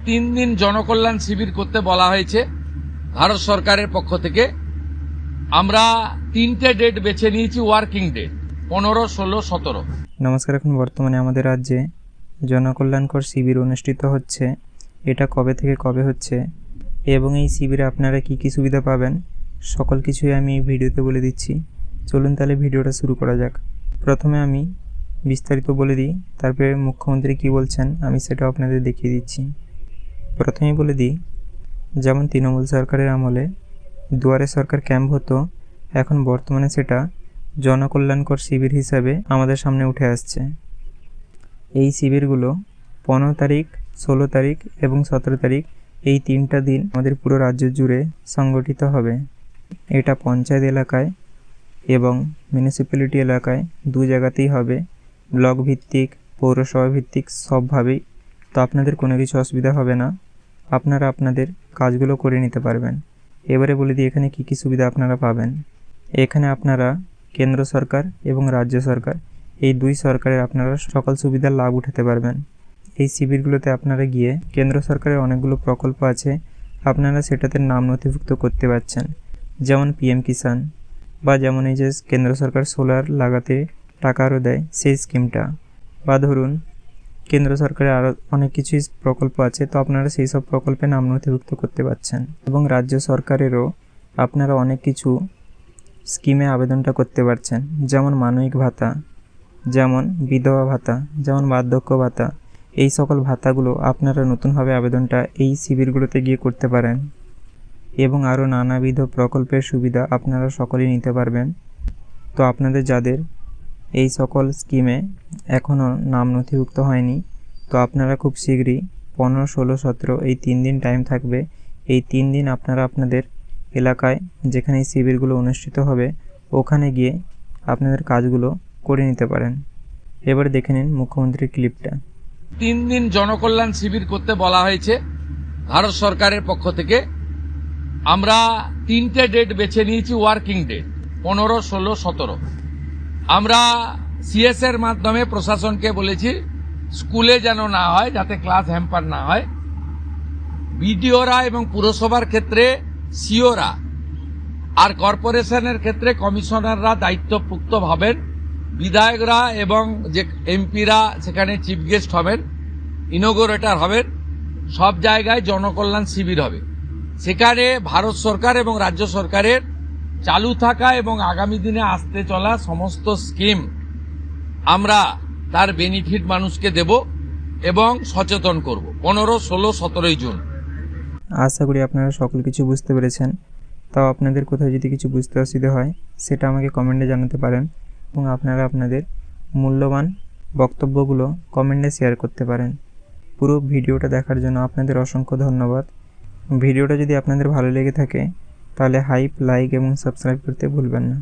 3 দিন জনকল্যাণ শিবির করতে বলা হয়েছে ভারত সরকারের পক্ষ থেকে। আমরা 3টে ডেট বেছে নিয়েছি, ওয়ার্কিং ডেট 15, 16, 17। নমস্কার। এখন বর্তমানে আমাদের রাজ্যে জনকল্যাণকর শিবির অনুষ্ঠিত হচ্ছে। এটা কবে থেকে কবে হচ্ছে এবং এই শিবিরে আপনারা কি কি সুবিধা পাবেন সকল কিছুই আমি এই ভিডিওতে বলে দিচ্ছি। চলুন তাহলে ভিডিওটা শুরু করা যাক। প্রথমে আমি বিস্তারিত বলে দিই, তারপরে মুখ্যমন্ত্রী কি বলছেন আমি সেটা আপনাদের দেখিয়ে দিচ্ছি। প্রথমেই বলে দিই, যেমন তৃণমূল সরকারের আমলে দুয়ারে সরকার ক্যাম্প হতো, এখন বর্তমানে সেটা জনকল্যাণকর শিবির হিসাবে আমাদের সামনে উঠে আসছে। এই শিবিরগুলো 15 তারিখ, 16 তারিখ এবং 17 তারিখ এই 3টা দিন আমাদের পুরো রাজ্য জুড়ে সংগঠিত হবে। এটা পঞ্চায়েত এলাকায় এবং মিউনিসিপ্যালিটি এলাকায় 2 জায়গাতেই হবে, ব্লক ভিত্তিক, পৌরসভা ভিত্তিক সবভাবেই। তো আপনাদের কোনো কিছু অসুবিধা হবে না, আপনারা আপনাদের কাজগুলো করে নিতে পারবেন। এবারে বলে দিই এখানে কি কি সুবিধা আপনারা পাবেন। এখানে আপনারা কেন্দ্র সরকার এবং রাজ্য সরকার এই 2 সরকারের আপনারা সকল সুবিধার লাভ উঠাতে পারবেন। এই শিবিরগুলোতে আপনারা গিয়ে কেন্দ্র সরকারের অনেকগুলো প্রকল্প আছে, আপনারা সেটাতে নাম নথিভুক্ত করতে পারছেন। যেমন PM কিষাণ, বা যেমন এই যে কেন্দ্র সরকার সোলার লাগাতে টাকা আরও দেয় সেই স্কিমটা, বা ধরুন কেন্দ্র সরকারের আরও অনেক কিছুই প্রকল্প আছে, তো আপনারা সেই সব প্রকল্পে নাম নথিভুক্ত করতে পারছেন। এবং রাজ্য সরকারেরও আপনারা অনেক কিছু স্কিমে আবেদনটা করতে পারছেন, যেমন মানবিক ভাতা, যেমন বিধবা ভাতা, যেমন বার্ধক্য ভাতা। এই সকল ভাতাগুলো আপনারা নতুনভাবে আবেদনটা এই শিবিরগুলোতে গিয়ে করতে পারেন। এবং আরও নানাবিধ প্রকল্পের সুবিধা আপনারা সকলেই নিতে পারবেন। তো আপনাদের যাদের এই সকল স্কিমে এখনও নাম নথিভুক্ত হয়নি, তো আপনারা খুব শীঘ্রই 15, 16, 17 এই 3 দিন টাইম থাকবে। এই 3 দিন আপনারা আপনাদের এলাকায় যেখানে এই শিবিরগুলো অনুষ্ঠিত হবে ওখানে গিয়ে আপনাদের কাজগুলো করে নিতে পারেন। এবার দেখে নিন মুখ্যমন্ত্রীর ক্লিপটা। 3 দিন জনকল্যাণ শিবির করতে বলা হয়েছে ভারত সরকারের পক্ষ থেকে। আমরা 3টে ডেট বেছে নিয়েছি, ওয়ার্কিং ডেট 15, 16, 17। আমরা CS এর মাধ্যমে প্রশাসনকে বলেছি স্কুলে যেন না হয়, যাতে ক্লাস হ্যাম্পার না হয়। বিডিওরা এবং পুরসভার ক্ষেত্রে সিওরা আর কর্পোরেশনের ক্ষেত্রে কমিশনাররা দায়িত্বপ্রাপ্ত হবেন। বিধায়করা এবং যে এমপিরা সেখানে চিফ গেস্ট হবেন, ইনোগোরেটর হবেন। সব জায়গায় জনকল্যাণ শিবির হবে। সেখানে ভারত সরকার এবং রাজ্য সরকারের চালু থাকা এবং আগামী দিনে আসতে চলা সমস্ত স্কিম আমরা তার বেনিফিট মানুষকে দেব এবং সচেতন করব 15, 16, 17 জুন। আশা করি আপনারা সকল কিছু বুঝতে পেরেছেন। তাও আপনাদের কোথাও যদি কিছু বুঝতে অসুবিধা হয় সেটা আমাকে কমেন্টে জানাতে পারেন এবং আপনারা আপনাদের মূল্যবান বক্তব্যগুলো কমেন্টে শেয়ার করতে পারেন। পুরো ভিডিওটা দেখার জন্য আপনাদের অসংখ্য ধন্যবাদ। ভিডিওটা যদি আপনাদের ভালো লেগে থাকে তাহলে হাইপ, লাইক এবং সাবস্ক্রাইব করতে ভুলবেন না।